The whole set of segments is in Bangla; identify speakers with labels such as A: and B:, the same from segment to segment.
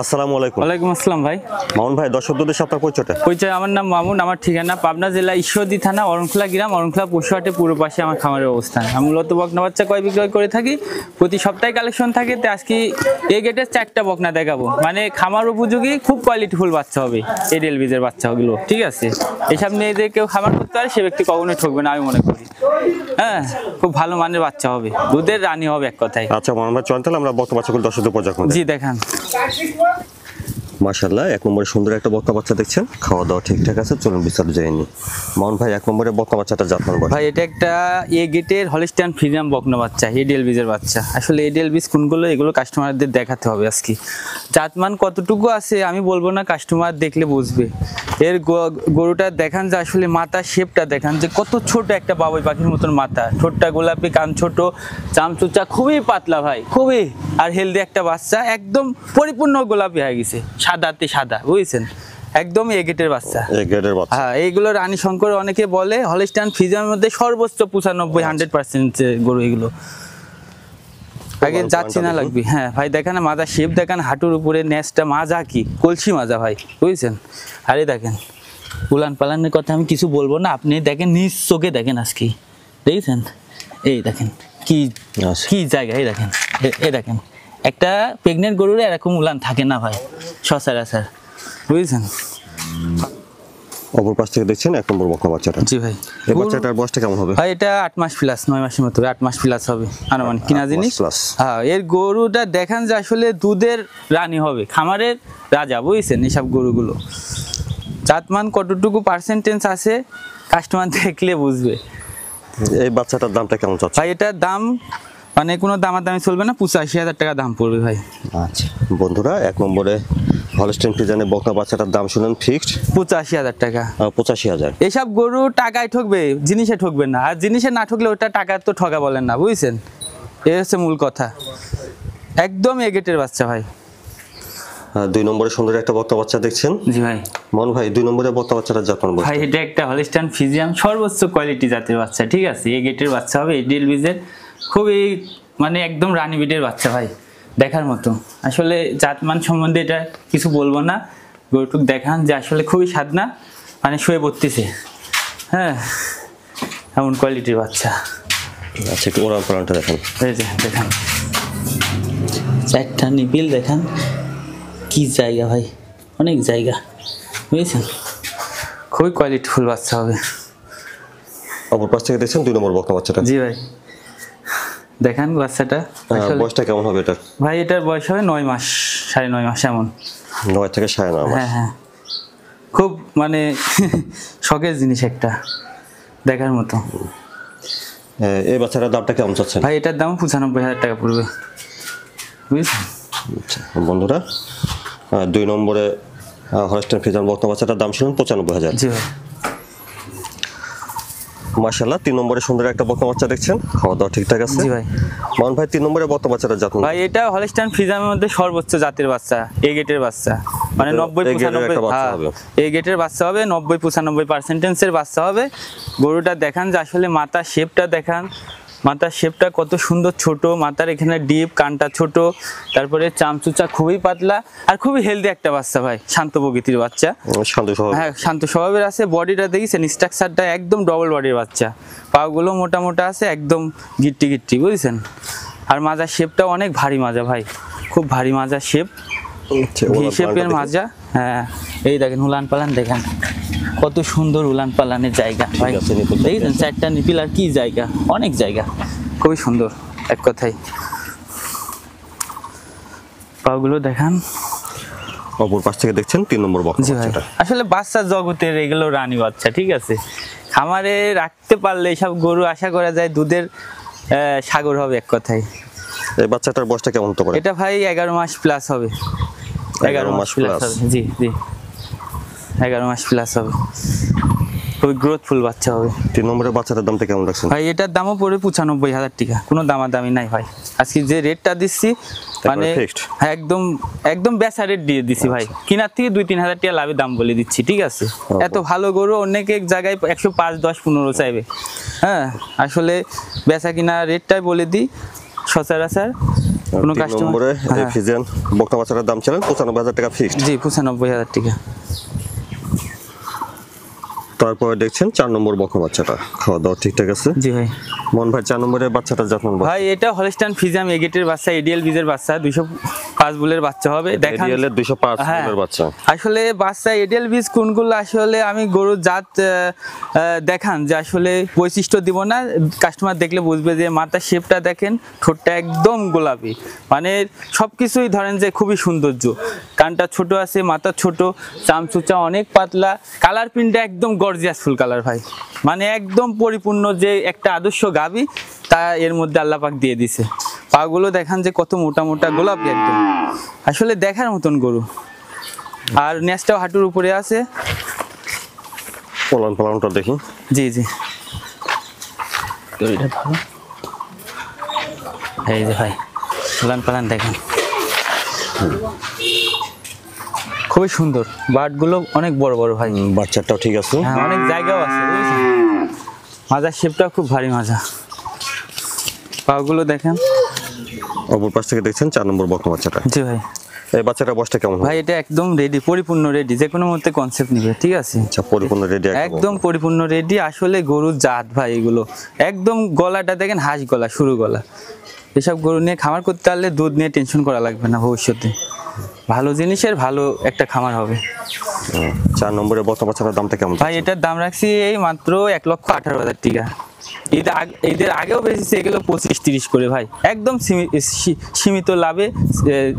A: আসসালামু আলাইকুম।
B: ওয়ালাইকুম আসসালাম ভাই।
A: মামুন ভাই, দর্শকদের সাথে আপনার পরিচয়টা?
B: পরিচয়, আমার নাম মামুন, আমার ঠিকানা পাবনা জেলা ঈশ্বরদী থানা অরণখোলা গ্রাম, অরণখোলা পশুহাটের পূর্ব পাশে আমার খামারের অবস্থান। আমি মূলত বকনা বাচ্চা ক্রয় বিক্রয় করে থাকি, প্রতি সপ্তাহে কালেকশন থাকে। তো আজকে এই গেটের 4টা বকনা দেখাবো, মানে খামার উপযোগী, খুব কোয়ালিটিফুল বাচ্চা হবে এডিএল বীজের বাচ্চাগুলো, ঠিক আছে? এসব নিয়ে যে কেউ খামার করতে পারে সে ব্যক্তি কখনোই ঠকবে না আমি মনে করি। হ্যাঁ, খুব ভালো মানের বাচ্চা হবে, দুধের রানী হবে এক কথায়।
A: আচ্ছা মামুন ভাই, চলেন তাহলে আমরা বকনা বাচ্চাগুলো দর্শকদের পর্যায়ে
B: জি দেখান।
A: মাশাআল্লাহ, 1 নম্বরে সুন্দর একটা বকনা বাচ্চা দেখছেন, খাওয়া দাওয়া ঠিকঠাক আছে। চলুন বিস্তারিত জেনে নিই। মামুন ভাই, 1 নম্বরে বকনা বাচ্চাটা জাতমান বয়স?
B: ভাই এটা একটা এ গেটের হলিস্টিয়ান ফ্রিজিয়ান বকনা বাচ্চা, এডিএল বীজের বাচ্চা। আসলে এডিএল বীজ কোনগুলো এগুলো কাস্টমারদের দেখাতে হবে আজকে। জাতমান কতটুকু আছে আমি বলবো না, কাস্টমার দেখলে বুঝবে। এর গরুটা দেখান যে আসলে মাথা শেপটা দেখান যে কত ছোট একটা বাবুই পাখির মতন মাথা, ঠোঁটটা গোলাপি, কান ছোট, চামচুচা খুবই পাতলা ভাই, খুবই আর হেলদি একটা বাচ্চা, একদম পরিপূর্ণ গোলাপি হয়ে গেছে, সাদাতে সাদা, বুঝছেন? একদম এ গেটের বাচ্চা। হ্যাঁ, এইগুলো রানী শঙ্কর অনেকে বলে। হলিস্টাইন ফ্রিজিয়ানের মধ্যে সর্বোচ্চ 95-100% গরু এগুলো। আগে যাচ্ছি না লাগবে। হ্যাঁ ভাই, দেখেন মাজা শেপ দেখেন, হাঁটুর উপরে নেসটা মাজা কি কলসি মাজা ভাই, বুঝছেন? আরে দেখেন উলান পালানের কথা আমি কিছু বলবো না, আপনি দেখেন নিজ চোখে দেখেন আজকে, দেখছেন? এই দেখেন কি কি জায়গা, এই দেখেন, এই দেখেন একটা প্রেগনেন্ট গরুর এরকম উলান থাকে না ভাই সচরাচর, বুঝছেন?
A: অপর পাশ থেকে দেখছেন 1 নম্বর বকনা বাচ্চাটা।
B: জি ভাই।
A: এই বাচ্চাটার বয়সটা কেমন হবে?
B: ভাই এটা 8 মাস প্লাস, 9 মাসের মতো, 8 মাস প্লাস হবে আনুমানিক, কিনা জিনিস। হ্যাঁ, এর গরুটা দেখান যে আসলে দুধের রানী হবে, খামারের রাজা, বুঝছেন? এইসব গরুগুলো জাতমান কতটুকু পার্সেন্টেজ আছে কাস্টমার দেখলে বুঝবে।
A: এই বাচ্চাটার দামটা কেমন চাচ্ছেন?
B: ভাই এটার দাম মানে কোনো দামাদামি চলবে না, 85,000 টাকা দাম পড়বে ভাই।
A: আচ্ছা বন্ধুরা, 1 নম্বরে হলিস্টাইন ফ্রিজিয়ানের বকনা বাচ্চাটার দাম শুনেন, ফিক্সড
B: 85,000 টাকা।
A: 85,000।
B: এইসব গরু টাকায় ঠকবে, জিনিসে ঠকবে না, আর জিনিসে না ঠকলে ওটা টাকা তো ঠকা বলেন না, বুঝছেন? এই হচ্ছে মূল কথা। একদম এ গেটের বাচ্চা ভাই।
A: 2 নম্বরে সুন্দর একটা বকনা বাচ্চা দেখছেন।
B: জি ভাই।
A: মামুন ভাই, 2 নম্বরে বকনা বাচ্চাটার জাতমান বয়স?
B: ভাই এটা একটা হলিস্টাইন ফ্রিজিয়ান সর্বোচ্চ কোয়ালিটি জাতের বাচ্চা, ঠিক আছে? এ গেটের বাচ্চা হবে, এডিএল বীজের, খুবই মানে একদম রানী বিটের বাচ্চা ভাই, দেখার মতো। আসলে জাতমান সম্বন্ধে এটা কিছু বলবো না, গরুটুক দেখান যে আসলে খুবই সাধনা, মানে শুয়ে পড়তেছে। হ্যাঁ, এমন কোয়ালিটির বাচ্চা।
A: আচ্ছা, একটু ওরাল পালানটা দেখেন।
B: এই যে দেখান 4টা নিপিল দেখান, কি জায়গা ভাই, অনেক জায়গা, বুঝেছেন? খুবই কোয়ালিটিফুল বাচ্চা হবে।
A: অপর পাশ থেকে দেখছেন 2 নম্বর বকনা বাচ্চাটা।
B: জি ভাই, দেখান বাচ্চাটা।
A: বয়সটা কেমন হবে এটার?
B: ভাই এটার বয়স হবে 9 মাস, 9.5 মাস এমন।
A: 9 থেকে 9.5 মাস।
B: হ্যাঁ হ্যাঁ, খুব মানে শখের জিনিস একটা, দেখার মতো।
A: এই বাচ্চাটার দামটা কেমন চাচ্ছেন?
B: ভাই এটার দাম 95,000 টাকা পড়বে, বুঝছেন?
A: আচ্ছা বন্ধুরা, 2 নম্বরে হলিস্টাইন ফ্রিজিয়ান বকনা বাচ্চাটার দাম শুনুন 95,000।
B: জি ভাই।
A: মাশাআল্লাহ, 3 নম্বরে সুন্দর একটা বকনা বাচ্চা দেখছেন, খাওয়া দাওয়া ঠিকঠাক আছে?
B: জি ভাই।
A: মামুন ভাই, 3 নম্বরে বকনা বাচ্চাটার জাতমান?
B: ভাই এটা হলিস্টাইন ফ্রিজিয়ানের মধ্যে সর্বোচ্চ জাতের বাচ্চা, এ গেটের বাচ্চা, মানে 90-95 এ গেটের বাচ্চা হবে, 90-95% বাচ্চা হবে। গরুটা দেখান যে আসলে মাথা শেপটা দেখান, মাথার শেপটা কত সুন্দর, ছোট মাথার এখানে ডিপ, কানটা ছোট, তারপরে চামচুচা খুবই পাতলা, আর খুবই হেলদি একটা বাচ্চা ভাই, শান্ত প্রকৃতির বাচ্চা। হ্যাঁ, শান্ত স্বভাবের আছে। বডিটা দেখেছেন, স্ট্রাকচারটা একদম ডবল বডির বাচ্চা, পাগুলো মোটা মোটা আছে, একদম গিট্টি গিট্টি, বুঝছেন? আর মাজার শেপটা অনেক ভারী মাজা ভাই, খুব ভারী মাজার শেপ, ভি শেপের মাজা। হ্যাঁ, এই দেখেন উলান পালান দেখেন, কত সুন্দর উলান পালানের জায়গা ভাই, দেখেছেন? 4টা নিপিল, আর কি জায়গা, অনেক জায়গা, খুবই সুন্দর এক কথায়। পাগুলো দেখান।
A: অপর পাশ থেকে দেখছেন 3 নম্বর বকনা বাচ্চাটা।
B: আসলে বাচ্চার জগতের এগুলো রানী বাচ্চা, ঠিক আছে? খামারে রাখতে পারলে এসব গরু আশা করা যায় দুধের সাগর হবে এক কথায়।
A: এই বাচ্চাটার বয়সটা কেমন হতে পারে?
B: এটা ভাই 11 মাস প্লাস হবে। 11 মাস প্লাস হবে, জি জি, 11 মাস প্লাস হবে, খুবই গ্রোথফুল বাচ্চা হবে।
A: 3 নম্বরের বাচ্চাটার দামটা কেমন রাখছেন?
B: ভাই এটার দামও পড়বে 95,000 টাকা, কোনো দামাদামি নাই ভাই। আজকে যে রেটটা দিচ্ছি মানে একদম একদম বেচা রেট দিয়ে দিচ্ছি ভাই, কিনার থেকে 2-3 হাজার টাকা লাভে দাম বলে দিচ্ছি, ঠিক আছে? এত ভালো গরু অনেকে এক জায়গায় 105, 10, 15 চাইবে। হ্যাঁ, আসলে বেচা কিনা রেটটাই বলে দিই সচরাচর। কোনো
A: 3
B: কাস্টমার
A: নম্বরে এই ফিজিয়ান বকনা বাচ্চাটার দাম ছিলেন 95,000 টাকা ফিক্সড।
B: জি 95,000 টাকা।
A: তারপরে দেখছেন 4 নম্বর বকনা বাচ্চাটা খাওয়া দাওয়া ঠিকঠাক আছে।
B: জি ভাই।
A: মন ভাই 4 নম্বরের বাচ্চাটা জাতমান
B: ভাই এটা হলস্টাইন ফ্রিজিয়ান এ গেটের বাচ্চা, এডিএল বীজের বাচ্চা, 205 বুলের বাচ্চা হবে। দেখান
A: এডিএল এর 205
B: হ্যাঁ।
A: বুলের বাচ্চা।
B: আসলে বাচ্চা এডিএল বীজ কোনগুলো আসলে আমি গরুর জাত দেখান যে আসলে বৈশিষ্ট্য দিব না, কাস্টমার দেখলে বুঝবে যে মাথার শেপটা দেখেন, ঠোঁটটা একদম গোলাপি, মানে সবকিছুই ধরেন যে খুবই সৌন্দর্য। কানটা ছোট আছে, মাথা ছোট, চামচুচা অনেক পাতলা, কালার প্রিন্টটা একদম গর্জিয়াস ফুল কালার ভাই, মানে একদম পরিপূর্ণ যে একটা আদর্শ গাভী তা এর মধ্যে আল্লাহ পাক দিয়ে দিছে। পাগুলো দেখান যে কত মোটা মোটা গোলাপি একদম, আসলে দেখার মতন গরু। আর নেসটাও হাঁটুর উপরে আছে।
A: পালনটা দেখি।
B: জি জি এটা ধরো, এই যে ভাই পালান দেখেন, খুবই সুন্দর। বাটগুলো অনেক বড় বড় ভাই।
A: বাচ্চাটাও ঠিক আছে।
B: হ্যাঁ অনেক জায়গাও আছে বুঝেছেন। মাজার শেপটা খুব ভারী মাজা, পাগুলো দেখেন।
A: অপর পাশ থেকে দেখছেন 4 নম্বর বকনা বাচ্চাটা।
B: জি ভাই।
A: এই বাচ্চাটা বয়সটা কেমন
B: ভাই এটা একদম রেডি, পরিপূর্ণ রেডি, যে কোনো মধ্যে কনসেপ্ট নিবে, ঠিক আছে।
A: আচ্ছা পরিপূর্ণ রেডি
B: একদম পরিপূর্ণ রেডি। আসলে গরুর জাত ভাই এগুলো একদম, গলাটা দেখেন হাঁস গলা, সরু গলা। এসব গরু নিয়ে খামার করতে পারলে দুধ নিয়ে টেনশন করা লাগবে না ভবিষ্যতে, ভালো জিনিসের ভালো একটা খামার হবে।
A: 4 নম্বরের বকনা বাচ্চাটার দামটা কেমন
B: ভাই এটার দাম রাখছি এই মাত্র 1,18,000 টাকা। ঈদের আগেও বেশি এগুলো 25-30 করে ভাই, একদম সীমিত লাভে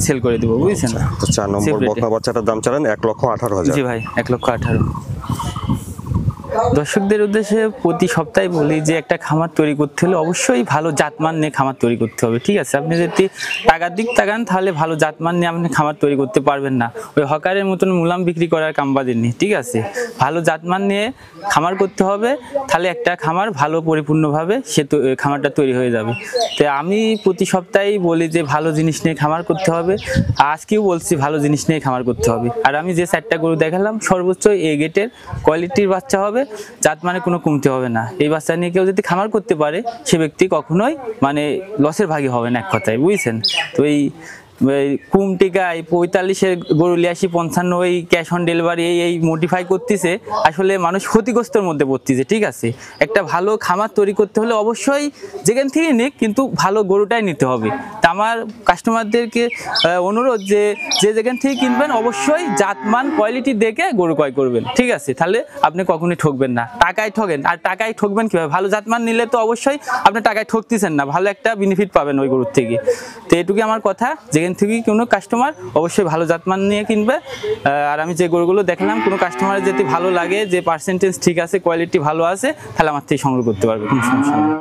B: সেল করে দেবো বুঝছেন।
A: তো 4 নম্বর বকনা বাচ্চাটার দাম চালান 1,18,000।
B: জি ভাই 1,18,000। দর্শকদের উদ্দেশ্যে প্রতি সপ্তাহে বলি যে একটা খামার তৈরি করতে হলে অবশ্যই ভালো জাতমান নিয়ে খামার তৈরি করতে হবে, ঠিক আছে। আপনি যদি টাকার দিক তাকান তাহলে ভালো জাতমান নিয়ে আপনি খামার তৈরি করতে পারবেন না, ওই হকারের মতন মুলাম বিক্রি করার কামবাদের নিয়ে, ঠিক আছে। ভালো জাতমান নিয়ে খামার করতে হবে, তাহলে একটা খামার ভালো পরিপূর্ণভাবে সে খামারটা তৈরি হয়ে যাবে। তো আমি প্রতি সপ্তাহেই বলি যে ভালো জিনিস নিয়ে খামার করতে হবে, আজকেও বলছি ভালো জিনিস নিয়ে খামার করতে হবে। আর আমি যে 4টা গরু দেখালাম সর্বোচ্চ এ গেটের কোয়ালিটির বাচ্চা হবে, জাত মানে কোনো কমতে হবে না। এই বাচ্চা নিয়ে কেউ যদি খামার করতে পারে সে ব্যক্তি কখনোই মানে লসের ভাগী হবে না, এক কথায় বুঝছেন। তো এই কুমটিকায় 45-এর গরু 85-55 ওই ক্যাশ অন ডেলিভারি এই মডিফাই করতেছে, আসলে মানুষ ক্ষতিগ্রস্তর মধ্যে পড়তেছে, ঠিক আছে। একটা ভালো খামার তৈরি করতে হলে অবশ্যই যেখান থেকে নিক কিন্তু ভালো গরুটাই নিতে হবে। তা আমার কাস্টমারদেরকে অনুরোধ যে যেখান থেকে কিনবেন অবশ্যই জাতমান কোয়ালিটি দেখে গরু ক্রয় করবেন, ঠিক আছে। তাহলে আপনি কখনোই ঠকবেন না, টাকায় ঠকেন। আর টাকায় ঠকবেন কীভাবে? ভালো জাতমান নিলে তো অবশ্যই আপনি টাকায় ঠকতেছেন না, ভালো একটা বেনিফিট পাবেন ওই গরুর থেকে। তো এটুকুই আমার কথা, যেখান থেকে কোনো কাস্টমার অবশ্যই ভালো জাতমান নিয়ে কিনবে। আর আমি যে গরুগুলো দেখলাম কোনো কাস্টমারের যদি ভালো লাগে, যে পার্সেন্টেজ ঠিক আছে, কোয়ালিটি ভালো আছে, তাহলে আমার থেকে সংগ্রহ করতে পারবে, কোনো সমস্যা নেই।